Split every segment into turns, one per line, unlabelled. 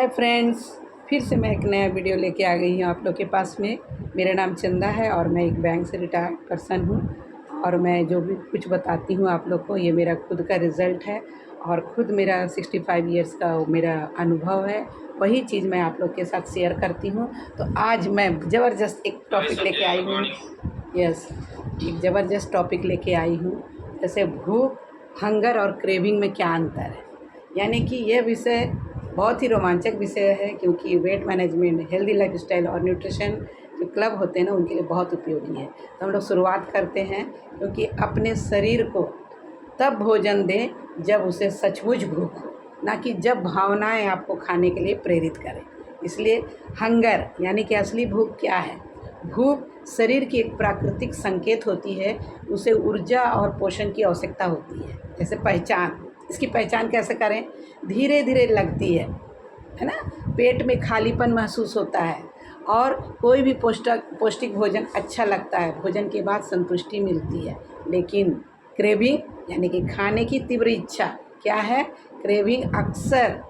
Hi friends, फिर से मैं एक नया वीडियो लेके आ गई हूँ आप लोग के पास में। मेरा नाम चंदा है और मैं एक बैंक से रिटायर्ड पर्सन हूँ। और मैं जो भी कुछ बताती हूँ आप लोग को, ये मेरा खुद का रिज़ल्ट है और ख़ुद मेरा 65 इयर्स का मेरा अनुभव है। वही चीज़ मैं आप लोग के साथ शेयर करती हूँ। तो आज मैं ज़बरदस्त एक टॉपिक लेके आई हूँ। यस, एक ज़बरदस्त टॉपिक लेके आई हूँ। जैसे भूख, हंगर और क्रेविंग में क्या अंतर है। यानी कि यह विषय बहुत ही रोमांचक विषय है, क्योंकि वेट मैनेजमेंट, हेल्दी लाइफस्टाइल और न्यूट्रिशन जो क्लब होते हैं ना, उनके लिए बहुत उपयोगी है। तो हम लोग शुरुआत करते हैं। क्योंकि अपने शरीर को तब भोजन दें जब उसे सचमुच भूख हो, ना कि जब भावनाएं आपको खाने के लिए प्रेरित करें। इसलिए हंगर यानी कि असली भूख क्या है। भूख शरीर की एक प्राकृतिक संकेत होती है, उसे ऊर्जा और पोषण की आवश्यकता होती है। जैसे पहचान, इसकी पहचान कैसे करें। धीरे धीरे लगती है ना। पेट में खालीपन महसूस होता है और कोई भी पौष्टिक भोजन अच्छा लगता है। भोजन के बाद संतुष्टि मिलती है। लेकिन क्रेविंग यानी कि खाने की तीव्र इच्छा क्या है। क्रेविंग अक्सर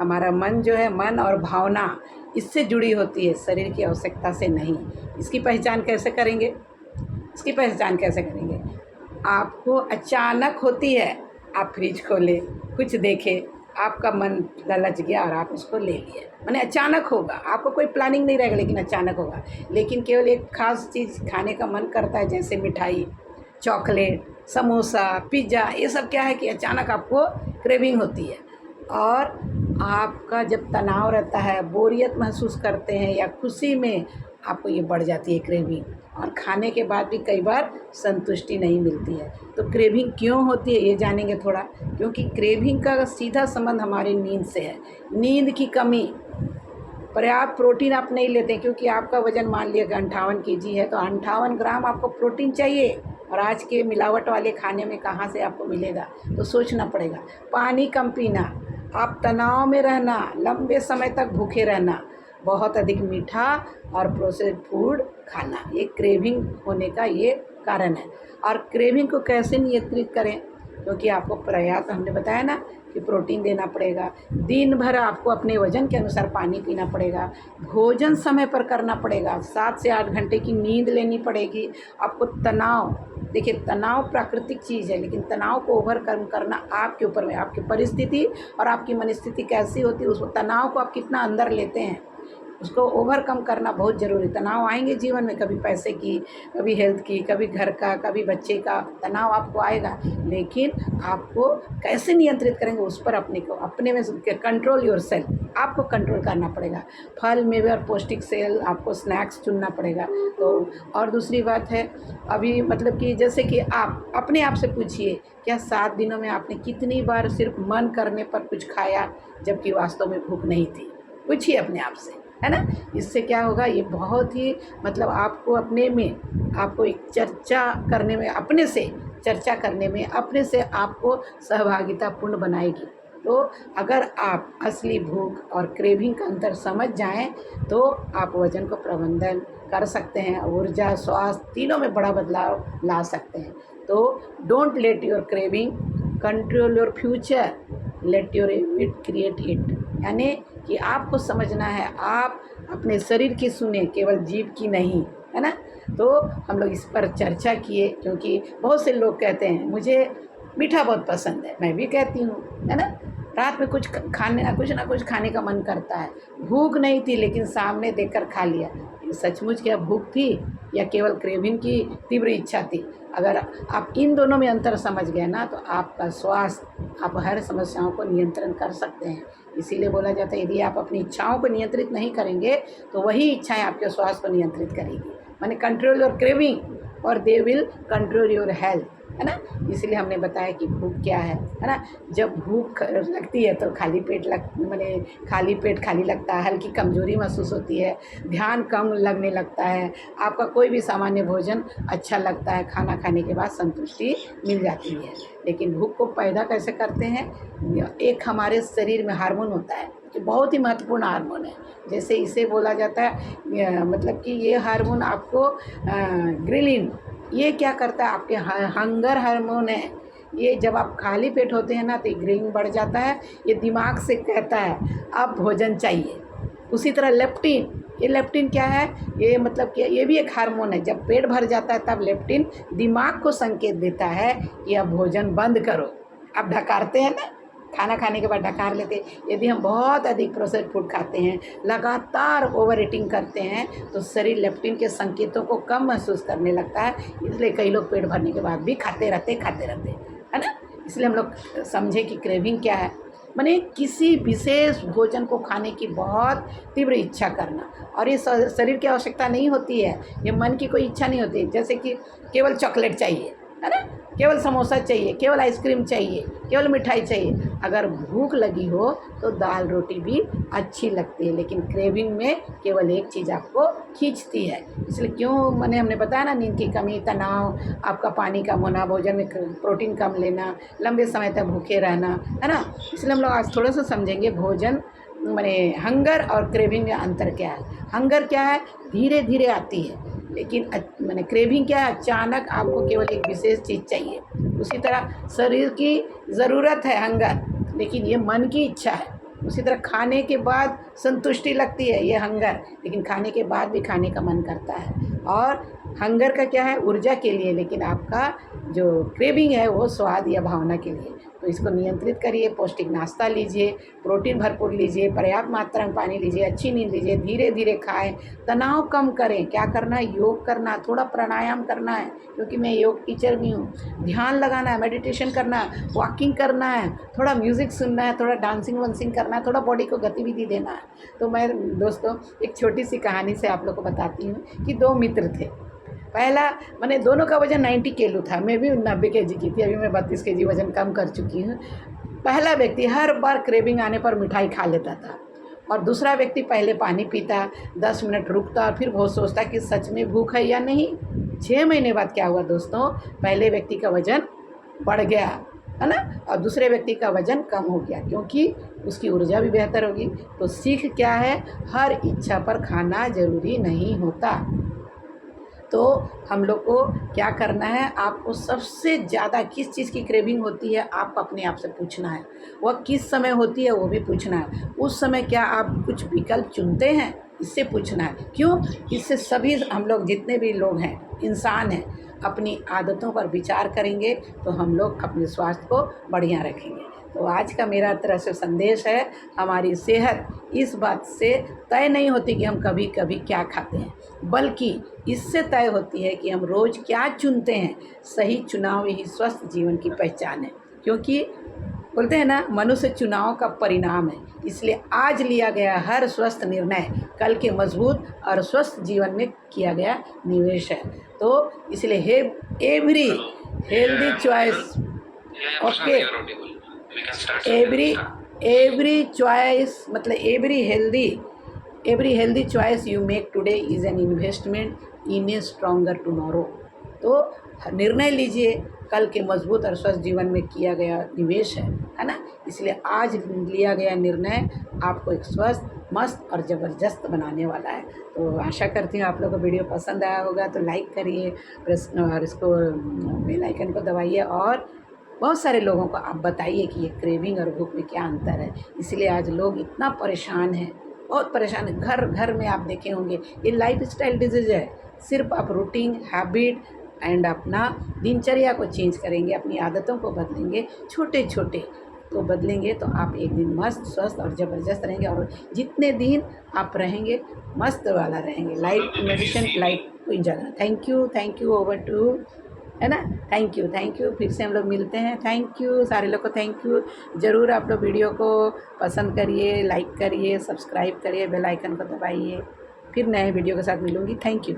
हमारा मन जो है, मन और भावना इससे जुड़ी होती है, शरीर की आवश्यकता से नहीं। इसकी पहचान कैसे करेंगे। आपको अचानक होती है, आप फ्रिज खोले, कुछ देखे, आपका मन ललच गया और आप उसको ले लिए। माने अचानक होगा, आपको कोई प्लानिंग नहीं रहेगा, लेकिन अचानक होगा। लेकिन केवल एक खास चीज़ खाने का मन करता है, जैसे मिठाई, चॉकलेट, समोसा, पिज़्ज़ा, ये सब क्या है कि अचानक आपको क्रेविंग होती है। और आपका जब तनाव रहता है, बोरियत महसूस करते हैं या खुशी में आपको ये बढ़ जाती है क्रेविंग। और खाने के बाद भी कई बार संतुष्टि नहीं मिलती है। तो क्रेविंग क्यों होती है, ये जानेंगे थोड़ा। क्योंकि क्रेविंग का सीधा संबंध हमारी नींद से है। नींद की कमी, पर्याप्त प्रोटीन आप नहीं लेते, क्योंकि आपका वज़न मान लिया 58 केजी है, तो 58 ग्राम आपको प्रोटीन चाहिए। और आज के मिलावट वाले खाने में कहाँ से आपको मिलेगा, तो सोचना पड़ेगा। पानी कम पीना, आप तनाव में रहना, लंबे समय तक भूखे रहना, बहुत अधिक मीठा और प्रोसेस्ड फूड खाना, ये क्रेविंग होने का ये कारण है। और क्रेविंग को कैसे नियंत्रित करें। क्योंकि आपको पर्याप्त, हमने बताया ना कि प्रोटीन देना पड़ेगा। दिन भर आपको अपने वज़न के अनुसार पानी पीना पड़ेगा। भोजन समय पर करना पड़ेगा। 7 से 8 घंटे की नींद लेनी पड़ेगी। आपको तनाव, देखिए तनाव प्राकृतिक चीज़ है, लेकिन तनाव को ओवरकम करना आपके ऊपर में, आपकी परिस्थिति और आपकी मनस्थिति कैसी होती है, उस तनाव को आप कितना अंदर लेते हैं, उसको ओवरकम करना बहुत ज़रूरी। तनाव आएंगे जीवन में, कभी पैसे की, कभी हेल्थ की, कभी घर का, कभी बच्चे का तनाव आपको आएगा। लेकिन आपको कैसे नियंत्रित करेंगे, उस पर अपने में कंट्रोल योरसेल्फ, आपको कंट्रोल करना पड़ेगा। फल, मेवे और पौष्टिक सेल, आपको स्नैक्स चुनना पड़ेगा। तो और दूसरी बात है, अभी मतलब कि जैसे कि आप अपने आप से पूछिए, क्या 7 दिनों में आपने कितनी बार सिर्फ मन करने पर कुछ खाया, जबकि वास्तव में भूख नहीं थी। पूछिए अपने आप से, है ना। इससे क्या होगा, ये बहुत ही मतलब आपको अपने में, आपको एक चर्चा करने में, अपने से आपको सहभागितापूर्ण बनाएगी। तो अगर आप असली भूख और क्रेविंग का अंतर समझ जाएं, तो आप वज़न को प्रबंधन कर सकते हैं, ऊर्जा, स्वास्थ्य तीनों में बड़ा बदलाव ला सकते हैं। तो don't let your craving control your future, let your it create it. यानी कि आपको समझना है, आप अपने शरीर की सुने, केवल जीभ की नहीं, है ना। तो हम लोग इस पर चर्चा किए, क्योंकि बहुत से लोग कहते हैं मुझे मीठा बहुत पसंद है, मैं भी कहती हूँ, है ना। रात में कुछ ना कुछ खाने का मन करता है। भूख नहीं थी, लेकिन सामने देखकर खा लिया। सचमुच क्या भूख थी या केवल क्रेविंग की तीव्र इच्छा थी। अगर आप इन दोनों में अंतर समझ गए ना, तो आपका स्वास्थ्य, आप हर समस्याओं को नियंत्रण कर सकते हैं। इसीलिए बोला जाता है, यदि आप अपनी इच्छाओं को नियंत्रित नहीं करेंगे, तो वही इच्छाएं आपके स्वास्थ्य को नियंत्रित करेगी। माने कंट्रोल योर क्रेविंग और they will control your health, है ना। इसलिए हमने बताया कि भूख क्या है ना। जब भूख लगती है तो खाली पेट खाली लगता है, हल्की कमजोरी महसूस होती है, ध्यान कम लगने लगता है, आपका कोई भी सामान्य भोजन अच्छा लगता है, खाना खाने के बाद संतुष्टि मिल जाती है। लेकिन भूख को पैदा कैसे करते हैं। एक हमारे शरीर में हार्मोन होता है, ये बहुत ही महत्वपूर्ण हार्मोन है। जैसे इसे बोला जाता है, मतलब कि ये हार्मोन आपको ग्रिलिन, ये क्या करता है, आपके हंगर हार्मोन है, ये जब आप खाली पेट होते हैं ना तो ये क्रेविंग बढ़ जाता है, ये दिमाग से कहता है अब भोजन चाहिए। उसी तरह लेप्टिन, ये लेप्टिन क्या है, ये मतलब कि ये भी एक हार्मोन है। जब पेट भर जाता है तब लेप्टिन दिमाग को संकेत देता है कि अब भोजन बंद करो। अब ढकारते हैं ना, खाना खाने के बाद ढकार लेते हैं। यदि हम बहुत अधिक प्रोसेस्ड फूड खाते हैं, लगातार ओवर ईटिंग करते हैं, तो शरीर लेप्टिन के संकेतों को कम महसूस करने लगता है। इसलिए कई लोग पेट भरने के बाद भी खाते रहते है ना। इसलिए हम लोग समझें कि क्रेविंग क्या है, माने किसी विशेष भोजन को खाने की बहुत तीव्र इच्छा करना। और ये शरीर की आवश्यकता नहीं होती है, ये मन की कोई इच्छा नहीं होती। जैसे कि केवल चॉकलेट चाहिए, है ना, केवल समोसा चाहिए, केवल आइसक्रीम चाहिए, केवल मिठाई चाहिए। अगर भूख लगी हो तो दाल रोटी भी अच्छी लगती है, लेकिन क्रेविंग में केवल एक चीज़ आपको खींचती है। इसलिए क्यों मैंने हमने बताया ना, नींद की कमी, तनाव, आपका पानी कम होना, भोजन में प्रोटीन कम लेना, लंबे समय तक भूखे रहना, है ना। इसलिए हम लोग आज थोड़ा सा समझेंगे भोजन माने हंगर और क्रेविंग में अंतर क्या है। हंगर क्या है, धीरे धीरे आती है, लेकिन मैंने क्रेविंग क्या है, अचानक आपको केवल एक विशेष चीज़ चाहिए। उसी तरह शरीर की ज़रूरत है हंगर, लेकिन ये मन की इच्छा है। उसी तरह खाने के बाद संतुष्टि लगती है, ये हंगर, लेकिन खाने के बाद भी खाने का मन करता है। और हंगर का क्या है, ऊर्जा के लिए, लेकिन आपका जो क्रेविंग है वो स्वाद या भावना के लिए। तो इसको नियंत्रित करिए, पौष्टिक नाश्ता लीजिए, प्रोटीन भरपूर लीजिए, पर्याप्त मात्रा में पानी लीजिए, अच्छी नींद लीजिए, धीरे धीरे खाएं, तनाव कम करें। क्या करना है, योग करना, थोड़ा प्राणायाम करना है, क्योंकि मैं योग टीचर भी हूँ। ध्यान लगाना है, मेडिटेशन करना है, वॉकिंग करना है, थोड़ा म्यूज़िक सुनना है, थोड़ा डांसिंग वांसिंग करना है, थोड़ा बॉडी को गतिविधि देना है। तो मैं दोस्तों एक छोटी सी कहानी से आप लोग को बताती हूँ कि दो मित्र थे। पहला मैंने दोनों का वज़न 90 किलो था, मैं भी 90 केजी की थी, अभी मैं 32 केजी वज़न कम कर चुकी हूँ। पहला व्यक्ति हर बार क्रेविंग आने पर मिठाई खा लेता था, और दूसरा व्यक्ति पहले पानी पीता, 10 मिनट रुकता और फिर बहुत सोचता कि सच में भूख है या नहीं। 6 महीने बाद क्या हुआ दोस्तों, पहले व्यक्ति का वज़न बढ़ गया, है ना, और दूसरे व्यक्ति का वज़न कम हो गया, क्योंकि उसकी ऊर्जा भी बेहतर होगी। तो सीख क्या है, हर इच्छा पर खाना ज़रूरी नहीं होता। तो हम लोग को क्या करना है, आपको सबसे ज़्यादा किस चीज़ की क्रेविंग होती है, आपको अपने आप से पूछना है। वह किस समय होती है वो भी पूछना है। उस समय क्या आप कुछ विकल्प चुनते हैं, इससे पूछना है। क्यों, इससे सभी हम लोग जितने भी लोग हैं, इंसान हैं, अपनी आदतों पर विचार करेंगे तो हम लोग अपने स्वास्थ्य को बढ़िया रखेंगे। तो आज का मेरा तरह से संदेश है, हमारी सेहत इस बात से तय नहीं होती कि हम कभी कभी क्या खाते हैं, बल्कि इससे तय होती है कि हम रोज़ क्या चुनते हैं। सही चुनाव ही स्वस्थ जीवन की पहचान है, क्योंकि बोलते हैं ना, मनुष्य चुनाव का परिणाम है। इसलिए आज लिया गया हर स्वस्थ निर्णय कल के मजबूत और स्वस्थ जीवन में किया गया निवेश है। तो इसलिए every healthy choice, okay, every choice मतलब every healthy choice you make today is an investment in a stronger tomorrow. तो निर्णय लीजिए, कल के मजबूत और स्वस्थ जीवन में किया गया निवेश है ना। इसलिए आज लिया गया निर्णय आपको एक स्वस्थ, मस्त और ज़बरदस्त बनाने वाला है। तो आशा करती हूँ आप लोगों को वीडियो पसंद आया होगा, तो लाइक करिए, और इसको बेल आइकन को दबाइए, और बहुत सारे लोगों को आप बताइए कि ये क्रेविंग और भूख में क्या अंतर है। इसलिए आज लोग इतना परेशान हैं, बहुत परेशान है। घर घर में आप देखे होंगे, ये लाइफस्टाइल डिजीज़ है। सिर्फ आप रूटीन, हैबिट एंड अपना दिनचर्या को चेंज करेंगे, अपनी आदतों को बदलेंगे, छोटे छोटे तो बदलेंगे, तो आप एक दिन मस्त, स्वस्थ और ज़बरदस्त रहेंगे। और जितने दिन आप रहेंगे मस्त वाला रहेंगे, लाइफ मेडिसिन, लाइफ को एंजॉय करना। थैंक यू, ओवर टू, है ना। थैंक यू, फिर से हम लोग मिलते हैं। थैंक यू सारे लोग को, थैंक यू। ज़रूर आप लोग वीडियो को पसंद करिए, लाइक करिए, सब्सक्राइब करिए, बेल आइकन को दबाइए। फिर नए वीडियो के साथ मिलूँगी। Thank you.